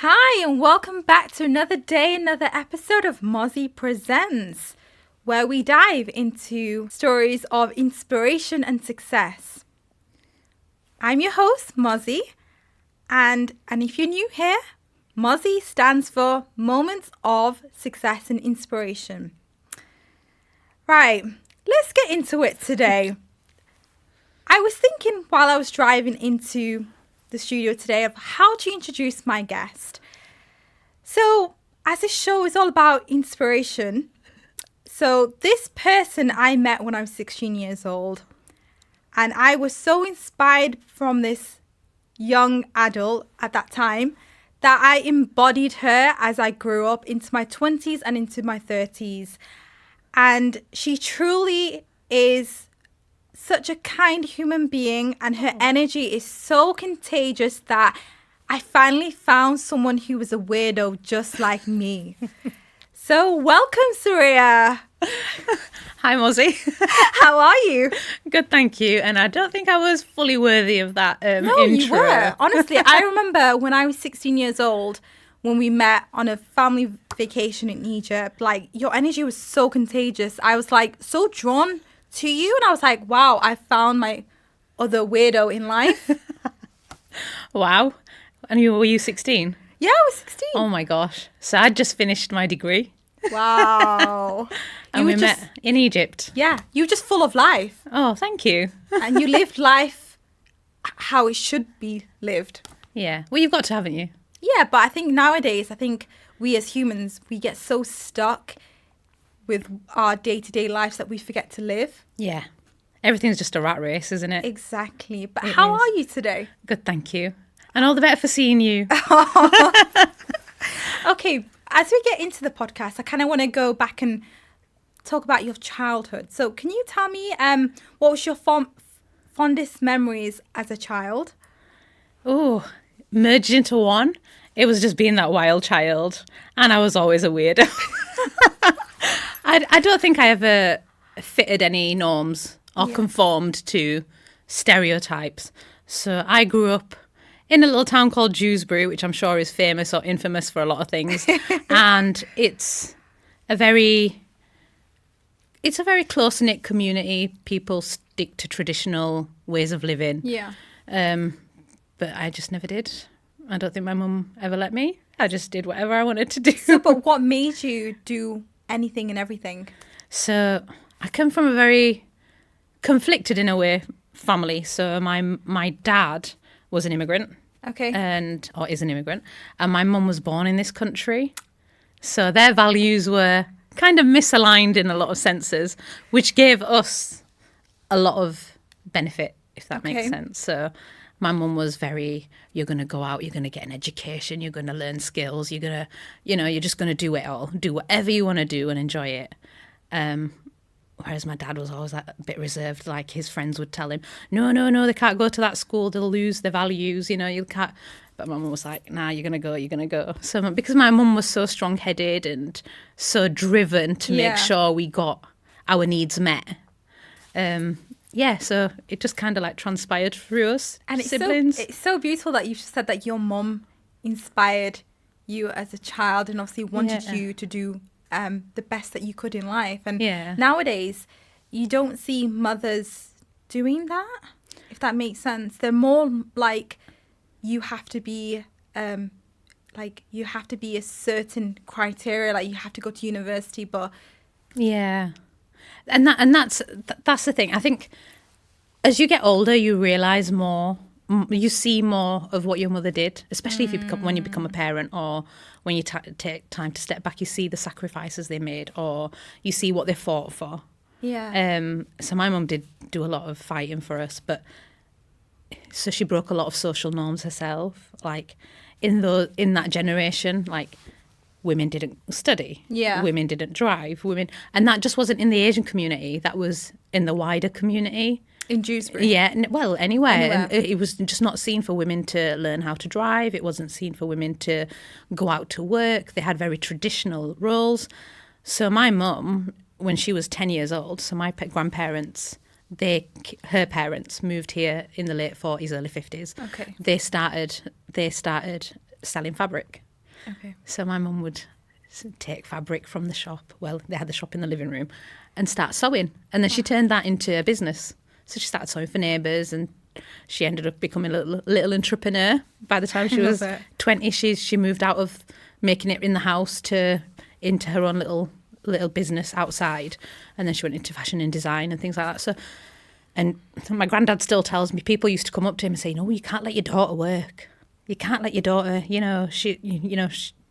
Hi, and welcome back to another day, another episode of Mozzie Presents, where we dive into stories of inspiration and success. I'm your host, Mozzie, and if you're new here, Mozzie stands for Moments of Success and Inspiration. Right, let's get into it today. I was thinking while I was driving into the studio today of how to introduce my guest. So, as this show is all about inspiration, so this person I met when I was 16 years old, and I was so inspired from this young adult at that time that I embodied her as I grew up into my 20s and into my 30s. And she truly is such a kind human being, and her energy is so contagious that I finally found someone who was a weirdo just like me. So welcome, Surraya. Hi, Mozzie. How are you? Good, thank you. And I don't think I was fully worthy of that No, intro. you were. Honestly, I remember when I was 16 years old, when we met on a family vacation in Egypt, like your energy was so contagious. I was like so drawn to you, and I was like, wow, I found my other weirdo in life. Wow. And were you 16? Yeah, I was 16. Oh my gosh. So I'd just finished my degree. Wow. And we met in Egypt. Yeah, you were just full of life. Oh, thank you. And you lived life how it should be lived. Yeah. Well, you've got to, haven't you? Yeah, but I think nowadays, we as humans, we get so stuck with our day-to-day lives that we forget to live. Yeah. Everything's just a rat race, isn't it? Exactly. But how are you today? Good, thank you. And all the better for seeing you. Okay, as we get into the podcast, I kind of want to go back and talk about your childhood. So can you tell me what was your fondest memories as a child? Oh, merged into one. It was just being that wild child. And I was always a weirdo. I don't think I ever fitted any norms or conformed to stereotypes. So I grew up in a little town called Dewsbury, which I'm sure is famous or infamous for a lot of things. And it's a very close-knit community. People stick to traditional ways of living. Yeah. But I just never did. I don't think my mum ever let me. I just did whatever I wanted to do. So, but what made you do anything and everything? So I come from a very conflicted, in a way, family. So my dad was an immigrant. Okay. Or is an immigrant. And my mum was born in this country. So their values were kind of misaligned in a lot of senses, which gave us a lot of benefit, if that makes sense. So my mum was very, you're going to go out, you're going to get an education, you're going to learn skills, you're going to, you're just going to do it all, do whatever you want to do and enjoy it. Whereas my dad was always a bit reserved, like his friends would tell him, no, they can't go to that school, they'll lose their values, you can't. But my mum was like, nah, you're going to go. So because my mum was so strong-headed and so driven to make sure we got our needs met, so it just kind of like transpired through us, and siblings. It's so beautiful that you said that your mum inspired you as a child and obviously wanted you to do the best that you could in life. And nowadays, you don't see mothers doing that, if that makes sense. They're more like you have to be a certain criteria, like you have to go to university, but and that's the thing. I think as you get older, you realise more. You see more of what your mother did, especially when you become a parent, or when you take time to step back. You see the sacrifices they made, or you see what they fought for. Yeah. So my mum did do a lot of fighting for us, but so she broke a lot of social norms herself. Like in that generation, like women didn't study, women didn't drive, and that just wasn't in the Asian community. That was in the wider community. In Dewsbury? Yeah, well, anywhere. And it was just not seen for women to learn how to drive. It wasn't seen for women to go out to work. They had very traditional roles. So my mum, when she was 10 years old, so my grandparents, her parents moved here in the late 40s, early 50s. Okay. They started selling fabric. Okay. So my mum would take fabric from the shop. Well, they had the shop in the living room, and start sewing. And then she turned that into a business. So she started sewing for neighbours, and she ended up becoming a little entrepreneur. By the time she was 20, she moved out of making it in the house into her own little business outside. And then she went into fashion and design and things like that. So, and my granddad still tells me, people used to come up to him and say, no, you can't let your daughter work. You can't let your daughter,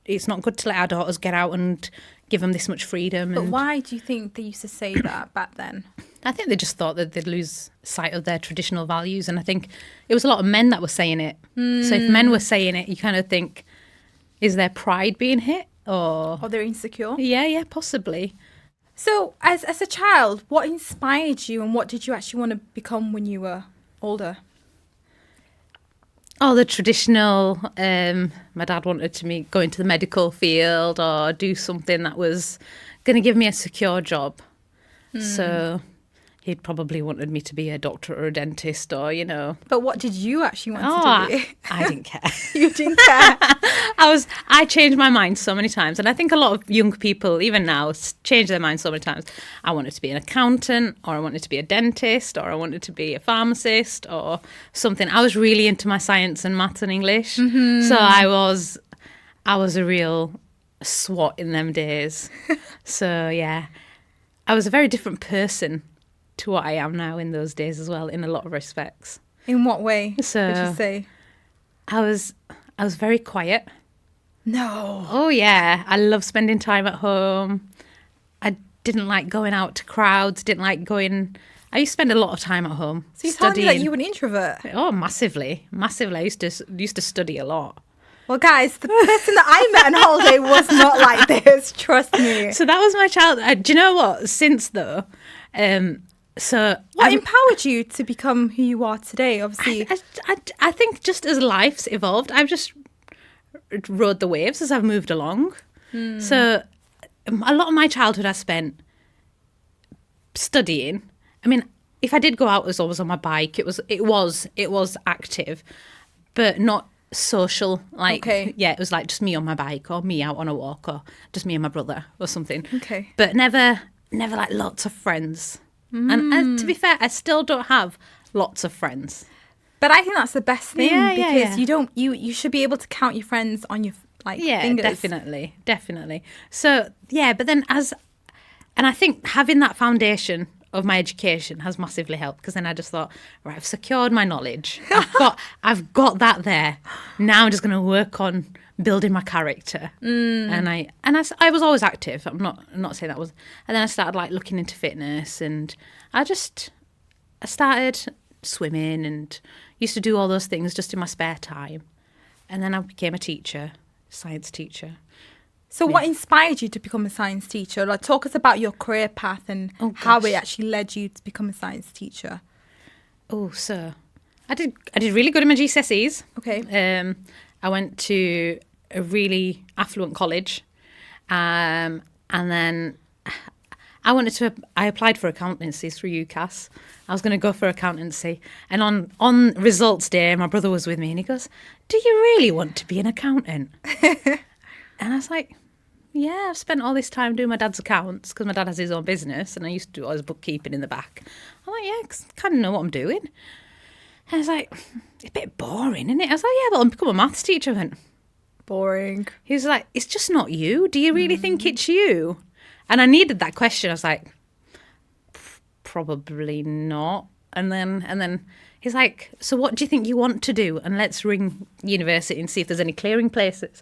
it's not good to let our daughters get out and give them this much freedom. But why do you think they used to say that back then? I think they just thought that they'd lose sight of their traditional values. And I think it was a lot of men that were saying it. So if men were saying it, you kind of think, is their pride being hit? Or they're insecure? Yeah, possibly. So as a child, what inspired you and what did you actually want to become when you were older? Oh, the traditional, my dad wanted me go into the medical field or do something that was going to give me a secure job. So he'd probably wanted me to be a doctor or a dentist or, But what did you actually want to be? I didn't care. You didn't care? I changed my mind so many times. And I think a lot of young people, even now, change their mind so many times. I wanted to be an accountant, or I wanted to be a dentist, or I wanted to be a pharmacist or something. I was really into my science and maths and English. So I was a real swot in them days. So, yeah. I was a very different person to what I am now in those days as well, in a lot of respects. In what way would So you say? I was very quiet. No. Oh yeah, I love spending time at home. I didn't like going out to crowds. I used to spend a lot of time at home. So you're studying. telling me that you were an introvert? Oh, massively. I used to study a lot. Well, guys, the person that I met on holiday was not like this. Trust me. So that was my childhood. Do you know what? Since though, what empowered you to become who you are today? Obviously, I think just as life's evolved, I've just rode the waves as I've moved along. So a lot of my childhood I spent studying. I mean, if I did go out, it was always on my bike. It was active, but not social. It was like just me on my bike or me out on a walk or just me and my brother or something. Okay. But never like lots of friends. And to be fair, I still don't have lots of friends. But I think that's the best thing because yeah. you should be able to count your friends on your fingers. Definitely. So but then and I think having that foundation of my education has massively helped, because then I just thought, right, I've secured my knowledge. I've got that there. Now I'm just going to work on building my character. And I was always active. I'm not saying that was. And then I started like looking into fitness, and I started swimming and used to do all those things just in my spare time. And then I became a teacher, science teacher. So what inspired you to become a science teacher? Like, talk us about your career path and how it actually led you to become a science teacher. Oh, so I did really good in my GCSEs. Okay. I went to a really affluent college, and then I applied for accountancy through UCAS. I was going to go for accountancy, and on results day, my brother was with me, and he goes, "Do you really want to be an accountant?" And I was like, yeah, I've spent all this time doing my dad's accounts because my dad has his own business, and I used to do all his bookkeeping in the back. I'm like, yeah, 'cause I kind of know what I'm doing. And I was like, it's a bit boring, isn't it? I was like, yeah, but I'll become a maths teacher. I went, boring. He was like, it's just not you. Do you really think it's you? And I needed that question. I was like, probably not. And then he's like, so what do you think you want to do? And let's ring university and see if there's any clearing places.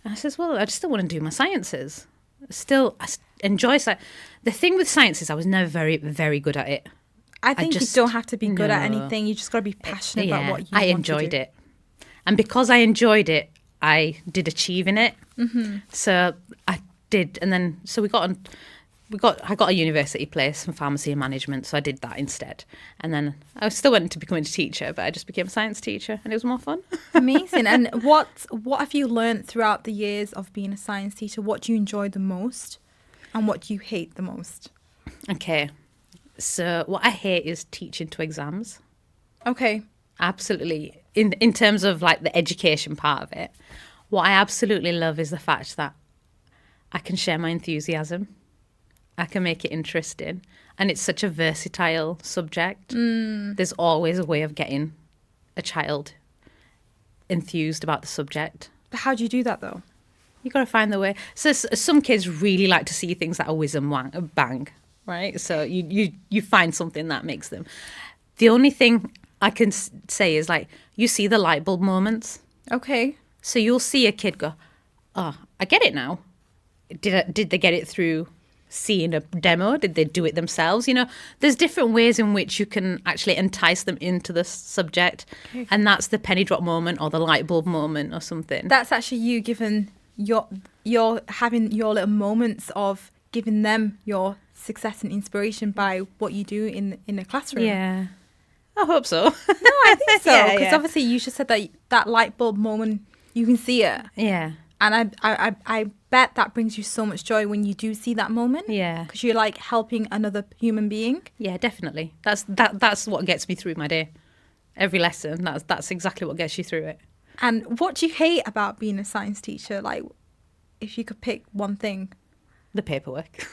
And I says, well, I still want to do my sciences. I enjoy science. The thing with science is I was never very, very good at it. I think you don't have to be good at anything. You just got to be passionate about what you want to do. I enjoyed it. And because I enjoyed it, I did achieve in it. Mm-hmm. So I did. And then, so I got a university place in pharmacy and management, so I did that instead. And then I still went to becoming a teacher, but I just became a science teacher, and it was more fun. Amazing. And what have you learned throughout the years of being a science teacher? What do you enjoy the most, and what do you hate the most? Okay, so what I hate is teaching to exams. Okay. Absolutely. In terms of like the education part of it. What I absolutely love is the fact that I can share my enthusiasm. I can make it interesting. And it's such a versatile subject. There's always a way of getting a child enthused about the subject. But how do you do that, though? You got to find the way. So some kids really like to see things that are whiz and bang, right? So you find something that makes them. The only thing I can say is, like, you see the light bulb moments. Okay. So you'll see a kid go, oh, I get it now. Did they get it through seeing a demo? Did they do it themselves? You know, there's different ways in which you can actually entice them into the subject. Okay. And that's the penny drop moment or the light bulb moment or something. That's actually you giving you're having your little moments of giving them your success and inspiration by what you do in a classroom. Yeah. I hope so. No, I think so. Yeah, Because yeah. obviously you just said that light bulb moment, you can see it. Yeah. And I bet that brings you so much joy when you do see that moment. Yeah. Because you're like helping another human being. Yeah, definitely. That's what gets me through my day. Every lesson, that's exactly what gets you through it. And what do you hate about being a science teacher? Like, if you could pick one thing. The paperwork.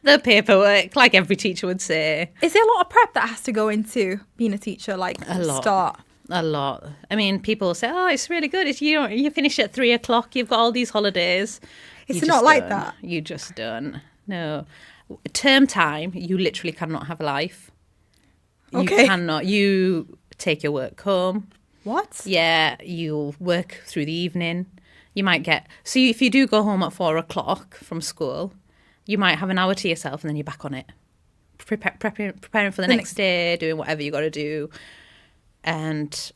The paperwork, like every teacher would say. Is there a lot of prep that has to go into being a teacher? Like, A lot. start? A lot. I mean, people say, "Oh, it's really good. It's you finish at 3:00. You've got all these holidays." It's You not just like don't. that. You just don't. No. Term time, you literally cannot have a life. You Okay. cannot. You take your work home. What? Yeah, you'll work through the evening. You might get... So if you do go home at 4:00 from school, you might have an hour to yourself and then you're back on it. Preparing for the next day, doing whatever you got to do. And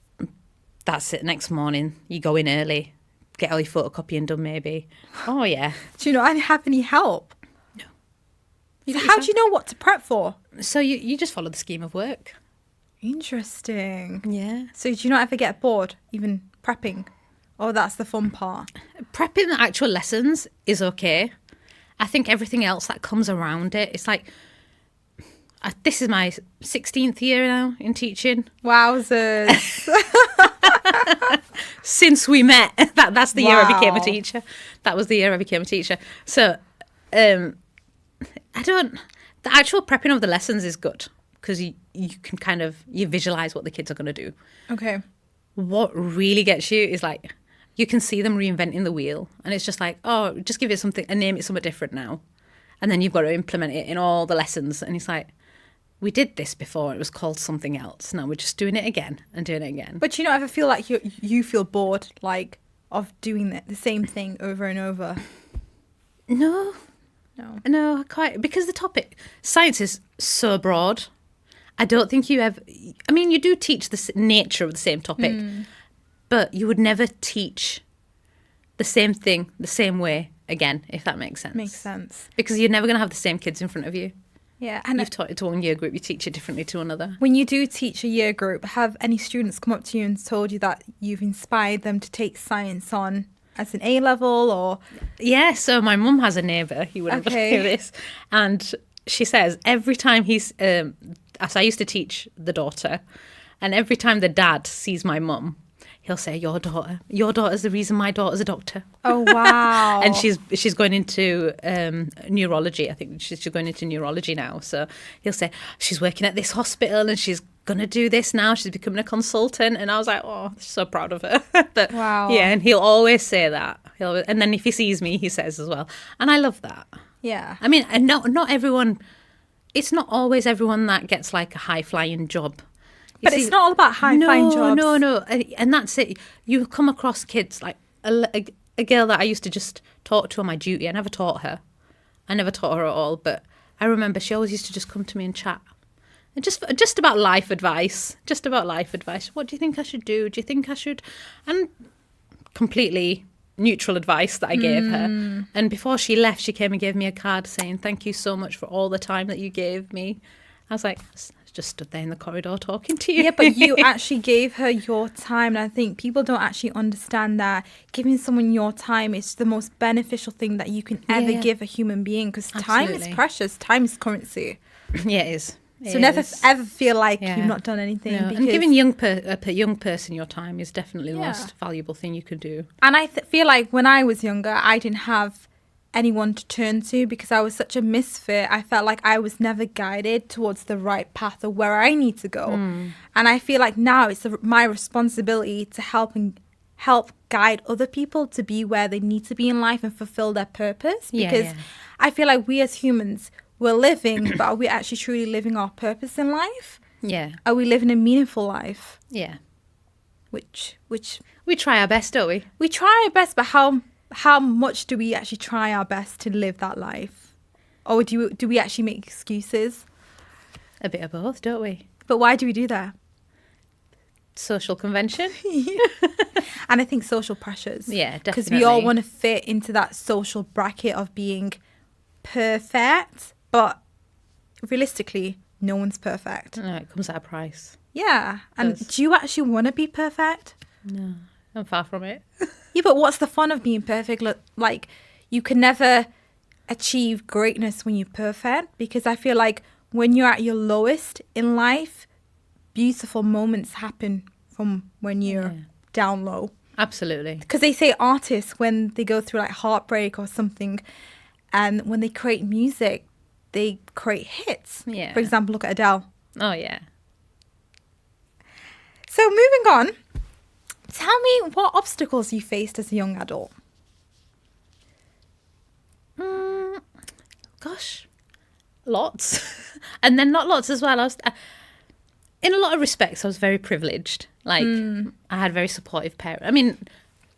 that's it. Next morning, you go in early, get all your photocopying done maybe. Oh, yeah. Do you not have any help? No. So how do you know what to prep for? So you just follow the scheme of work. Interesting. Yeah. So do you not ever get bored even prepping? Oh, that's the fun part. Prepping the actual lessons is okay. I think everything else that comes around it, it's like... This is my 16th year now in teaching. Wowzers. Since we met, that's the year I became a Wow. teacher. That was the year I became a teacher. So, the actual prepping of the lessons is good because you can kind of, you visualize what the kids are going to do. Okay. What really gets you is like, you can see them reinventing the wheel. And it's just like, oh, just give it something and name it something different now. And then you've got to implement it in all the lessons. And it's like, we did this before. It was called something else. Now we're just doing it again and doing it again. But you don't ever feel like you feel bored, like, of doing the same thing over and over? No, quite. Because the topic, science is so broad. I don't think you ever... I mean, you do teach the nature of the same topic, but you would never teach the same thing the same way again, if that makes sense. Makes sense. Because you're never going to have the same kids in front of you. Yeah. And You've taught it to one year group, you teach it differently to another. when you do teach a year group, have any students come up to you and told you that you've inspired them to take science on as an A-level or... Yeah, so my mum has a neighbour, you wouldn't believe this, and she says every time he's... as I used to teach the daughter, and every time the dad sees my mum, he'll say, your daughter's the reason my daughter's a doctor. Oh, wow. And she's going into neurology. I think she's going into neurology now. So he'll say, she's working at this hospital and she's going to do this now. She's becoming a consultant. And I was like, oh, so proud of her. But, Wow. Yeah, and he'll always say that. And then if he sees me, he says as well. And I love that. Yeah. I mean, and not everyone, it's not always everyone that gets like a high-flying job. But it's not all about high-flying jobs. No. And that's it. You come across kids like a girl that I used to just talk to on my duty. I never taught her at all. But I remember she always used to just come to me and chat. And just about life advice. What do you think I should do? Do you think I should? And completely neutral advice that I gave her. And before she left, she came and gave me a card saying, thank you so much for all the time that you gave me. I was like, just stood there in the corridor talking to you. Yeah, but you actually gave her your time. And I think people don't actually understand that giving someone your time is the most beneficial thing that you can ever give a human being because time is Absolutely. precious. Time is currency. Yeah, it is. So never is. ever feel like Yeah. you've not done anything. No, Because, and giving a young person your time is definitely the most valuable thing you could do. and I feel like when I was younger, I didn't have anyone to turn to because I was such a misfit. I felt like I was never guided towards the right path of where I need to go. And I feel like now it's my responsibility to help guide other people to be where they need to be in life and fulfill their purpose. Because I feel like we as humans, we're living, but are we actually truly living our purpose in life? Yeah. Are we living a meaningful life? Yeah. Which We try our best, don't we? we try our best, but how much do we actually try our best to live that life? Or do we actually make excuses? A bit of both, don't we? But why do we do that? Social convention. And I think social pressures. Yeah, Because we all definitely. want to fit into that social bracket of being perfect, but realistically, no one's perfect. No, it comes at a price. Yeah. And Does. do you actually want to be perfect? No, I'm far from it. Yeah, but what's the fun of being perfect? Like, you can never achieve greatness when you're perfect, because I feel like when you're at your lowest in life, beautiful moments happen from when you're down low. Absolutely. Because they say artists, when they go through like heartbreak or something, and when they create music, they create hits. Yeah. For example, look at Adele. Oh, yeah. So moving on, tell me what obstacles you faced as a young adult. Gosh, lots. And then not lots as well. In a lot of respects, I was very privileged. Like, I had very supportive parents.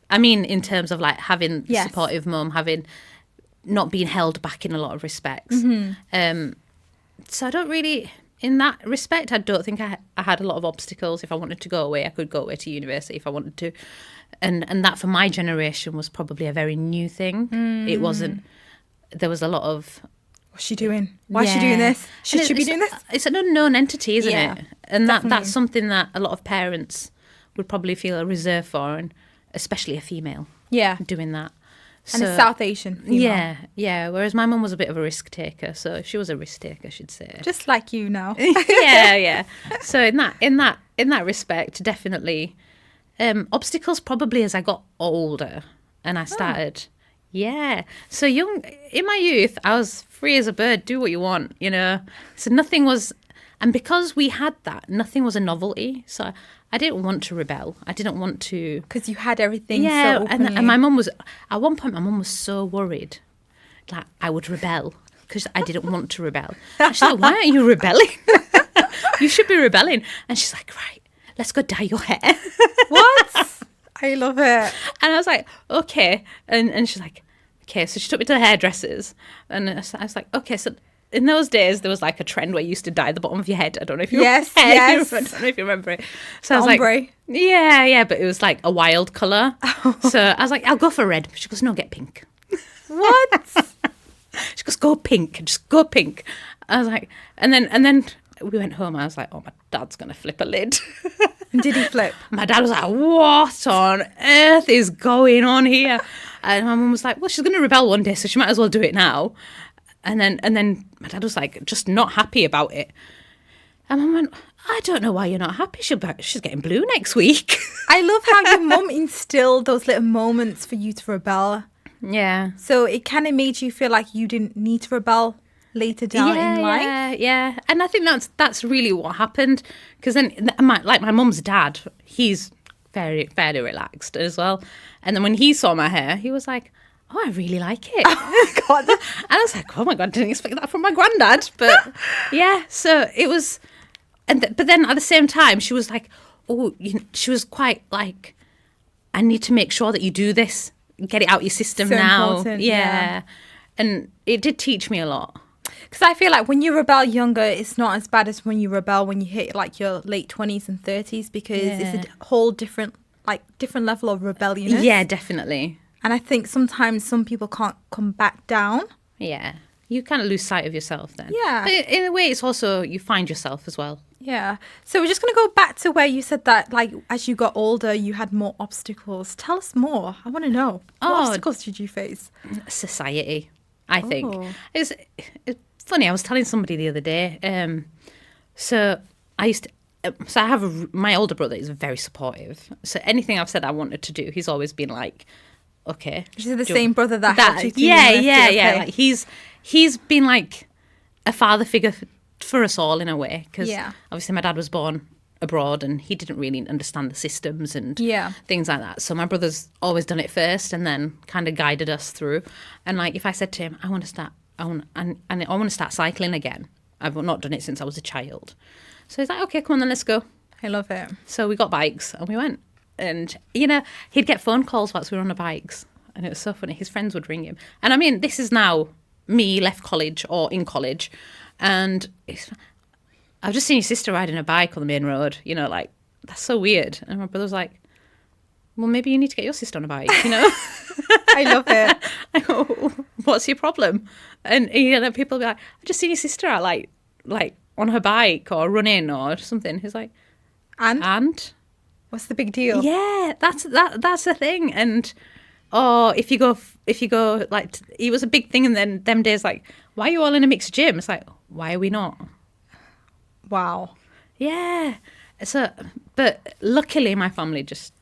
I mean, in terms of like having Yes. supportive mum, having not being held back in a lot of respects. So I don't really, in that respect, I don't think I had a lot of obstacles. If I wanted to go away, I could go away to university if I wanted to. And that for my generation was probably a very new thing. It wasn't, there was a lot of, What's she doing? Why is she doing this? Should And she be it's- doing this? It's an unknown entity, isn't Yeah, it? And definitely. that's something that a lot of parents would probably feel a reserve for, and especially a female Yeah. doing that. And a South Asian female. Yeah. Whereas my mum was a bit of a risk taker, so she was a risk taker, she'd say. Just like you now. yeah. So in that respect, definitely, obstacles probably as I got older and I started. Yeah. So young in my youth, I was free as a bird. Do what you want, you know. So nothing was, and because we had that, nothing was a novelty. So I didn't want to rebel. I didn't want to. Because you had everything so Yeah, openly. and my mum was at one point. My mum was so worried, like I would rebel because I didn't want to rebel. And she's like, "Why aren't you rebelling? You should be rebelling." And she's like, "Right, let's go dye your hair." What? I love it. And I was like, "Okay," and she's like, "Okay." So she took me to the hairdressers, and I was like, "Okay." So in those days, there was like a trend where you used to dye the bottom of your head. I don't know if you Yes, remember. yes. I don't know if you remember it. So I was Ombre. like, yeah, but it was like a wild colour. So I was like, I'll go for red. She goes, no, get pink. What? She goes, go pink, just go pink. I was like, and then we went home. I was like, oh, my dad's gonna flip a lid. Did he flip? My dad was like, what on earth is going on here? And my mum was like, well, she's gonna rebel one day, so she might as well do it now. And then my dad was like, just not happy about it. And Mum went, I don't know why you're not happy. She's getting blue next week. I love how your mum instilled those little moments for you to rebel. Yeah. So it kind of made you feel like you didn't need to rebel later down in life. Yeah. And I think that's really what happened. Because then, my mum's dad, he's very, very relaxed as well. And then when he saw my hair, he was like, oh, I really like it. God. And I was like, oh my God, I didn't expect that from my granddad. But yeah, so it was, but then at the same time, she was like, oh, she was quite like, I need to make sure that you do this, get it out your system So now. important, yeah. And it did teach me a lot. Because I feel like when you rebel younger, it's not as bad as when you rebel when you hit like your late 20s and 30s, because it's a whole different level of rebelliousness. Yeah, definitely. And I think sometimes some people can't come back down. Yeah. You kind of lose sight of yourself then. Yeah. But in a way, it's also, you find yourself as well. Yeah. So we're just going to go back to where you said that, like, as you got older, you had more obstacles. Tell us more. I want to know. What obstacles did you face? Society, I think. Oh. It's funny, I was telling somebody the other day, So I used to. So I have my older brother is very supportive. So anything I've said I wanted to do, he's always been like, "Okay." This is the same brother that helped you through yeah, university, yeah. okay. Like he's been like a father figure for us all in a way, because Yeah. obviously my dad was born abroad and he didn't really understand the systems and Yeah. things like that. So my brother's always done it first and then kind of guided us through. And like if I said to him, I want to start cycling again. I've not done it since I was a child. So he's like, okay, come on then, let's go. I love it. So we got bikes and we went. And, you know, he'd get phone calls whilst we were on the bikes. And it was so funny. His friends would ring him. And I mean, this is now me left college or in college. And I've just seen your sister riding a bike on the main road. You know, like, that's so weird. And my brother's like, well, maybe you need to get your sister on a bike, you know? I love it. I go, what's your problem? And, you know, people will be like, I've just seen your sister out, like on her bike or running or something. He's like, and? What's the big deal? Yeah, that's the thing. And if you go like it was a big thing, and then them days like, why are you all in a mixed gym? It's like, why are we not? Wow. Yeah. So, but luckily my family just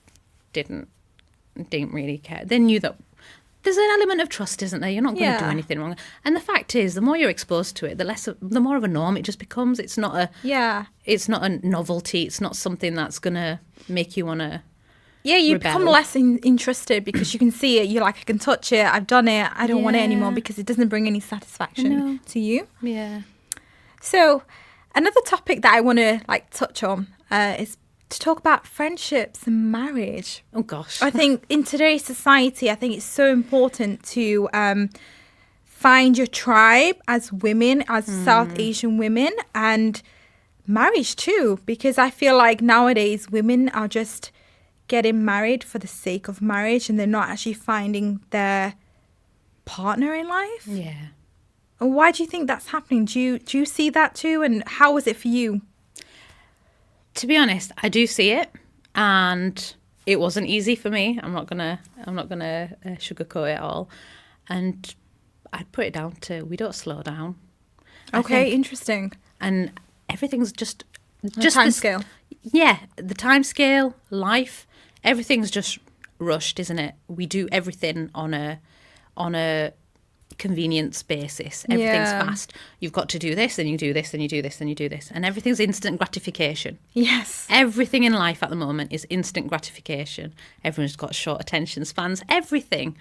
didn't really care. They knew that there's an element of trust, isn't there? You're not going to do anything wrong. And the fact is, the more you're exposed to it, the more of a norm it just becomes. It's not a novelty. It's not something that's going to make you want to you rebel. become less interested because you can see it. You're like, I can touch it. I've done it. I don't want it anymore because it doesn't bring any satisfaction to you. Yeah. So another topic that I want to like touch on is to talk about friendships and marriage. Oh, gosh. I think in today's society, I think it's so important to find your tribe as women, as South Asian women, and marriage too, because I feel like nowadays women are just getting married for the sake of marriage and they're not actually finding their partner in life. Yeah. And why do you think that's happening? Do you see that too? And how was it for you? To be honest, I do see it, and it wasn't easy for me. I'm not gonna sugarcoat it all, and I'd put it down to we don't slow down. Okay, interesting. And everything's just time scale. Yeah, the time scale, life, everything's just rushed, isn't it? We do everything on a convenience basis. Everything's fast. You've got to do this, and you do this, and you do this, and you do this, and everything's instant gratification. Yes. Everything in life at the moment is instant gratification. Everyone's got short attention spans, everything.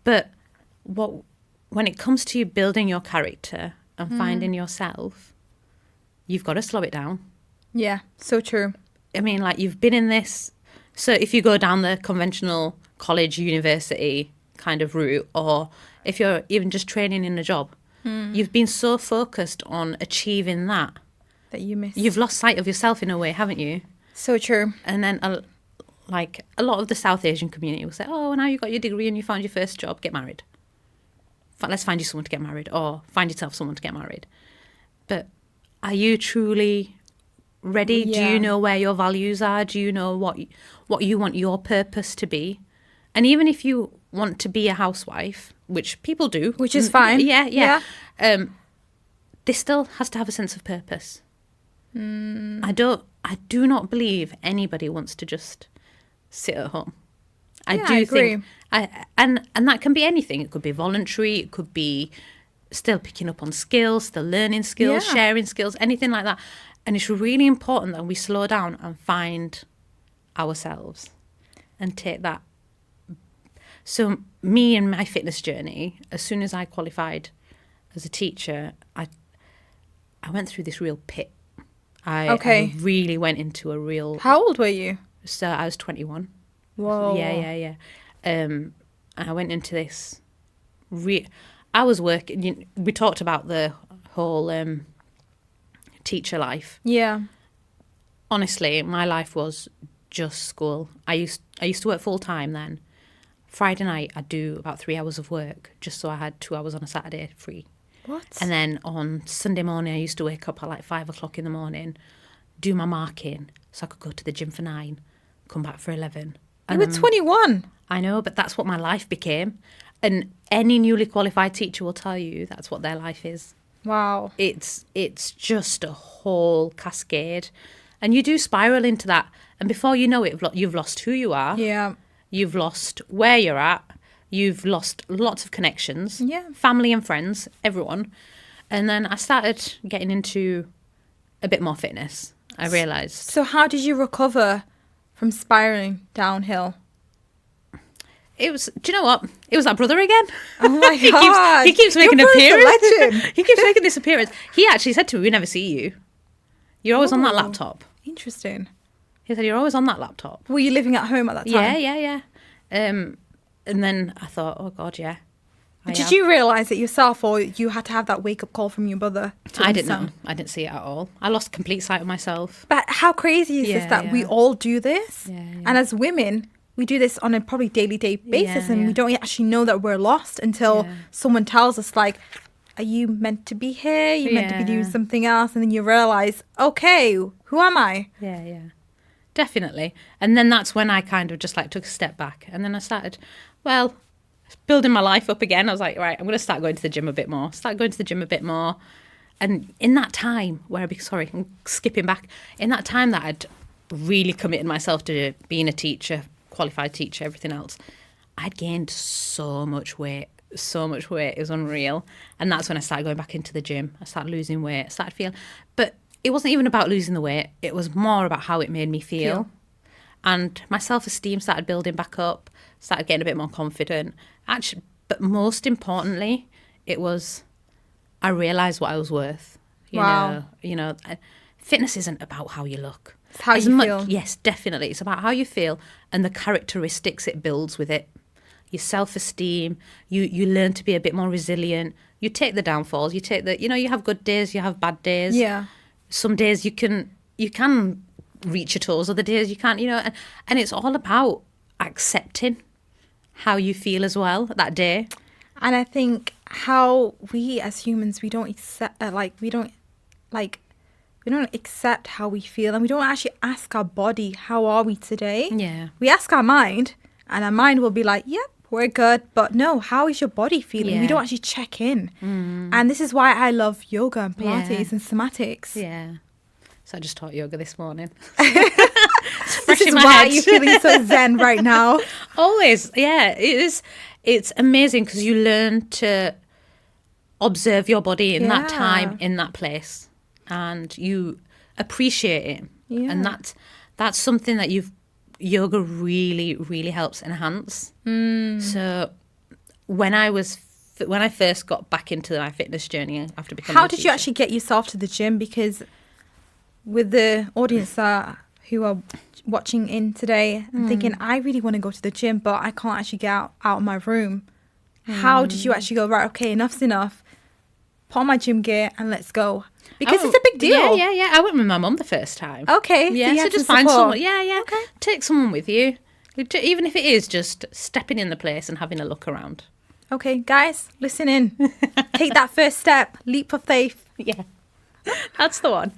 But when it comes to you building your character and finding yourself, you've got to slow it down. Yeah, so true. I mean, like, you've been in this. So if you go down the conventional college, university kind of route, or if you're even just training in a job, you've been so focused on achieving that you miss. You've lost sight of yourself in a way, haven't you? So true. And then a lot of the South Asian community will say, oh, now you got your degree and you found your first job, get married. Let's find you someone to get married, or find yourself someone to get married. But are you truly ready? Yeah. Do you know where your values are? Do you know what you want your purpose to be? And even if you want to be a housewife, which people do, which is fine. Yeah. This still has to have a sense of purpose. I do not believe anybody wants to just sit at home. I agree. Think and that can be anything. It could be voluntary. It could be still picking up on skills, still learning skills, sharing skills, anything like that. And it's really important that we slow down and find ourselves and take that. So me and my fitness journey, as soon as I qualified as a teacher, I went through this real pit. I really went into a real... How old were you? So I was 21. Whoa. Yeah. I went into this... I was working... We talked about the whole teacher life. Yeah. Honestly, my life was just school. I used to work full-time then. Friday night, I'd do about 3 hours of work just so I had 2 hours on a Saturday free. What? And then on Sunday morning, I used to wake up at like 5 o'clock in the morning, do my marking so I could go to the gym for 9, come back for 11. You were 21. I know, but that's what my life became. And any newly qualified teacher will tell you that's what their life is. Wow. It's just a whole cascade, and you do spiral into that, and before you know it, you've lost who you are. Yeah. You've lost where you're at. You've lost lots of connections. Yeah. Family and friends, everyone. And then I started getting into a bit more fitness. I realised. So how did you recover from spiraling downhill? It was, do you know what? It was that brother again. Oh my God. He keeps making Your an brother's a appearance. legend. He keeps making this appearance. He actually said to me, we never see you. You're always on that Oh. laptop. Interesting. He said, you're always on that laptop. Were you living at home at that time? Yeah. And then I thought, oh God, yeah. Did you realise it yourself, or you had to have that wake-up call from your brother? I didn't know. I didn't see it at all. I lost complete sight of myself. But how crazy is this that we all do this? Yeah. And as women, we do this on a probably daily basis, and we don't actually know that we're lost until someone tells us, like, are you meant to be here? You meant to be doing something else? And then you realise, okay, who am I? Yeah. Definitely. And then that's when I kind of just like took a step back. And then I started, building my life up again. I was like, right, I'm going to start going to the gym a bit more. And in that time I'm skipping back. In that time that I'd really committed myself to being a teacher, qualified teacher, everything else, I'd gained so much weight. It was unreal. And that's when I started going back into the gym. I started losing weight. I started feeling, but it wasn't even about losing the weight. It was more about how it made me feel. And my self-esteem started building back up, started getting a bit more confident. Actually, but most importantly, I realised what I was worth. You know, fitness isn't about how you look. It's how you feel. Yes, definitely. It's about how you feel and the characteristics it builds with it. Your self-esteem, you learn to be a bit more resilient. You take the downfalls, you have good days, you have bad days. Yeah. Some days you can reach your toes, other days you can't, and it's all about accepting how you feel as well that day. And I think how we as humans, we don't accept how we feel, and we don't actually ask our body, how are we today? Yeah. We ask our mind, and our mind will be like, yep, we're good. But no, how is your body feeling? Yeah. We don't actually check in. And this is why I love yoga and Pilates and somatics. Yeah. So I just taught yoga this morning. This is why you're feeling so zen right now. Always. Yeah, it is. It's amazing because you learn to observe your body in that time, in that place, and you appreciate it. Yeah. And that's something that yoga really, really helps enhance. So when I first got back into my fitness journey after becoming How a did you teacher, actually get yourself to the gym? Because with the audience who are watching in today and thinking, I really want to go to the gym, but I can't actually get out of my room. How did you actually go, right, okay, enough's enough, put on my gym gear and let's go? Because it's a big deal. Yeah. I went with my mum the first time. Okay. Yeah, so so just find someone. Yeah. Okay. Take someone with you. Even if it is just stepping in the place and having a look around. Okay, guys, listen in. Take that first step, leap of faith. Yeah, that's the one.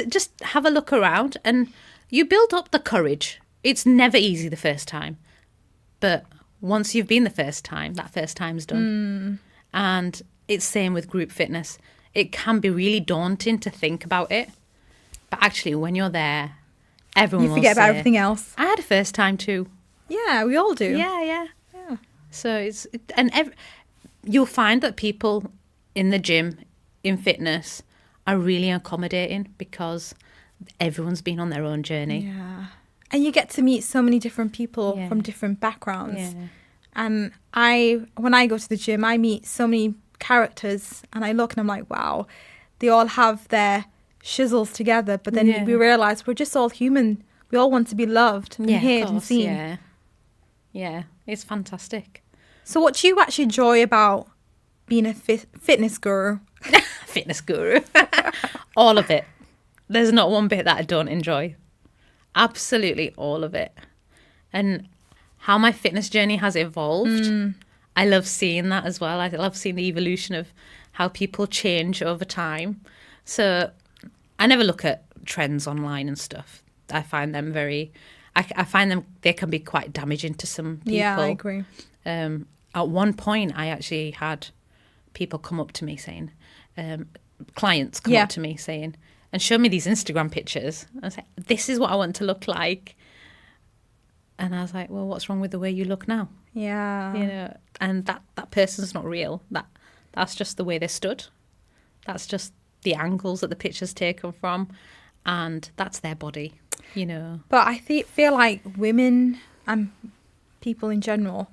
Just have a look around and you build up the courage. It's never easy the first time. But once you've been the first time, that first time's done. And it's same with group fitness. It can be really daunting to think about it. But actually, when you're there, everyone will forget about say, everything else. I had a first time too. Yeah, we all do. Yeah. So you'll find that people in the gym, in fitness, are really accommodating because everyone's been on their own journey. Yeah. And you get to meet so many different people from different backgrounds. Yeah. And when I go to the gym, I meet so many characters and I look and I'm like, wow, they all have their shizzles together. But then we realise we're just all human. We all want to be loved and heard and seen. Yeah, it's fantastic. So what do you actually enjoy about being a fitness guru? Fitness guru. All of it. There's not one bit that I don't enjoy. Absolutely all of it. And how my fitness journey has evolved, I love seeing that as well. I love seeing the evolution of how people change over time. So I never look at trends online and stuff. I find them they can be quite damaging to some people. Yeah, I agree. At one point, I actually had people come up to me saying, clients come up to me saying, and show me these Instagram pictures. I was like, this is what I want to look like. And I was like, well, what's wrong with the way you look now? Yeah. You know, and that person's not real. That's just the way they stood. That's just the angles that the picture's taken from. And that's their body, you know. But I feel like women and people in general,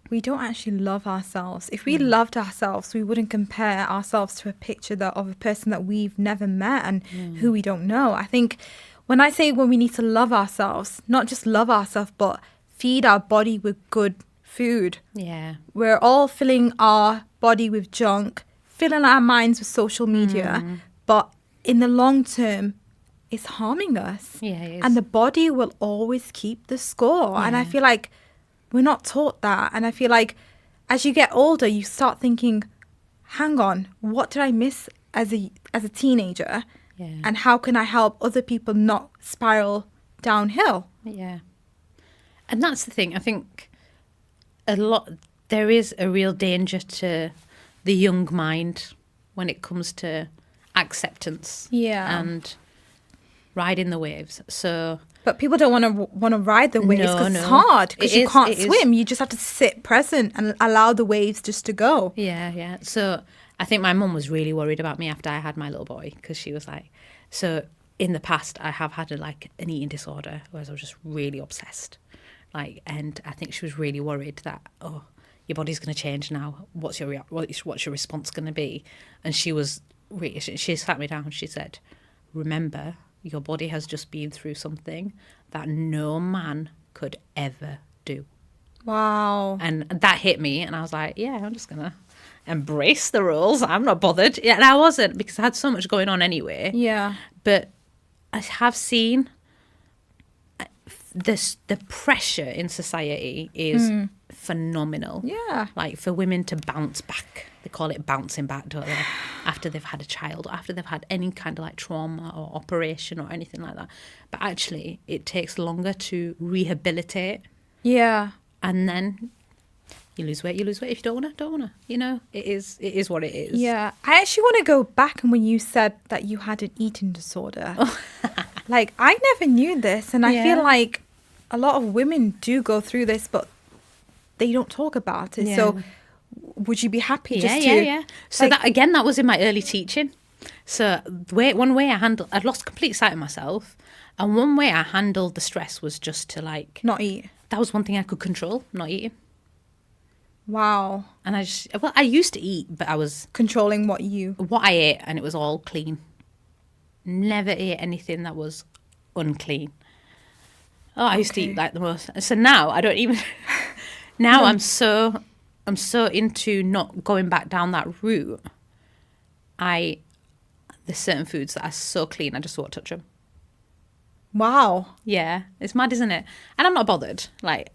we don't actually love ourselves. If we loved ourselves, we wouldn't compare ourselves to a picture of a person that we've never met and who we don't know. I think when I say when we need to love ourselves, not just love ourselves, but feed our body with good food. Yeah. We're all filling our body with junk, filling our minds with social media, but in the long term, it's harming us. Yeah, it is. And the body will always keep the score. Yeah. And I feel like we're not taught that. And I feel like as you get older, you start thinking, hang on, what did I miss as a teenager? Yeah. And how can I help other people not spiral downhill? Yeah. And that's the thing. I think there is a real danger to the young mind when it comes to acceptance. Yeah. And riding the waves. But people don't want to ride the waves because it's hard, because you can't swim. You just have to sit present and allow the waves just to go. Yeah. So I think my mum was really worried about me after I had my little boy, because she was like, so in the past I have had an eating disorder, whereas I was just really obsessed. And I think she was really worried that, oh, your body's going to change now. What's your response going to be? And she sat me down and she said, remember, your body has just been through something that no man could ever do. Wow. And that hit me, and I was like, yeah, I'm just going to embrace the rules. I'm not bothered. Yeah, and I wasn't, because I had so much going on anyway. Yeah. But I have seen the pressure in society is phenomenal. Yeah. Like, for women to bounce back. They call it bouncing back, don't they? After they've had a child, or after they've had any kind of trauma or operation or anything like that. But actually, it takes longer to rehabilitate. Yeah. And then you lose weight. If you don't want to. You know, it is what it is. Yeah. I actually want to go back and when you said that you had an eating disorder. I never knew this. And I feel like a lot of women do go through this, but they don't talk about it. Yeah. So would you be happy just to... Yeah. So that was in my early teaching. So one way I'd lost complete sight of myself. And one way I handled the stress was just to not eat. That was one thing I could control, not eating. Wow. And I used to eat, but I was... controlling what I ate, and it was all clean. Never ate anything that was unclean. Oh, I used to eat the most. So now I don't even... Now I'm so into not going back down that route. There's certain foods that are so clean, I just won't touch them. Wow. Yeah, it's mad, isn't it? And I'm not bothered. I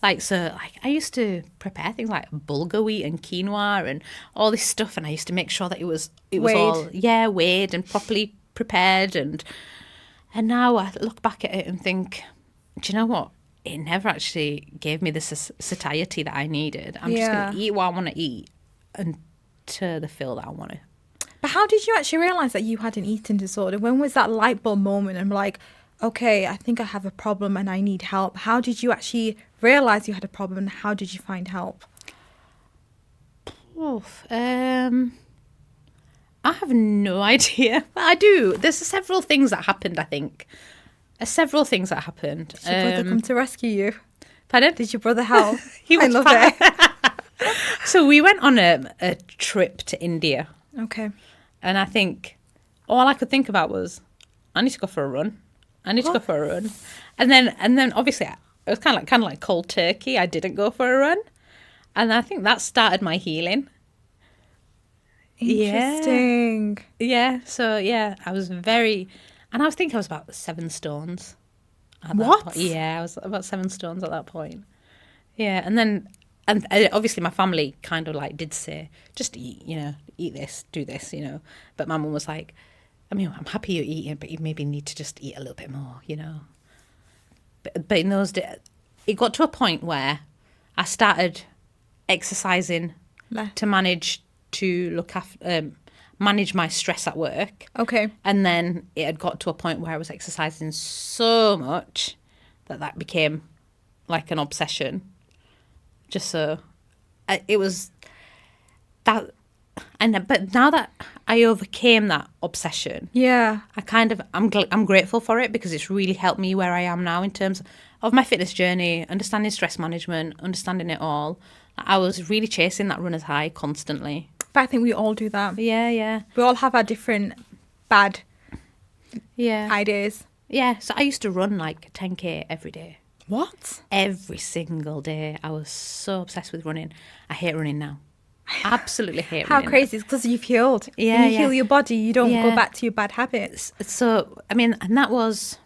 used to prepare things like bulgur wheat and quinoa and all this stuff, and I used to make sure that it was all weighed and properly prepared, and now I look back at it and think, do you know what? It never actually gave me the satiety that I needed. I'm just going to eat what I want to eat and to the fill that I want to. But how did you actually realise that you had an eating disorder? When was that light bulb moment and okay, I think I have a problem and I need help? How did you actually realise you had a problem and how did you find help? I have no idea. But I do. There's several things that happened, I think. Did your brother come to rescue you? Pardon? Did your brother help? I love it. So we went on a trip to India. Okay. And I think all I could think about was, I need to go for a run. And then obviously it was kind of like cold turkey. I didn't go for a run. And I think that started my healing. Interesting. Yeah. So I was and I think I was about 7 stones. What? Yeah, I was about 7 stones at that point. Yeah. And obviously my family kind of did say, just eat, eat this, do this, But my mum was like, I mean, I'm happy you're eating, but you maybe need to just eat a little bit more, But in those days, it got to a point where I started exercising to manage to look after manage my stress at work. Okay. And then it had got to a point where I was exercising so much that became like an obsession. Just so it was that. But now that I overcame that obsession, Yeah. I'm grateful for it, because it's really helped me where I am now in terms of my fitness journey, understanding stress management, understanding it all. I was really chasing that runner's high constantly. But I think we all do that. Yeah. We all have our different bad Yeah. ideas. Yeah. So I used to run like 10K every day. What? Every single day. I was so obsessed with running. I hate running now. Absolutely hate How running. crazy. It's because you've healed. Yeah, When you heal your body, you don't go Yeah. back to your bad habits. So, I mean, and that was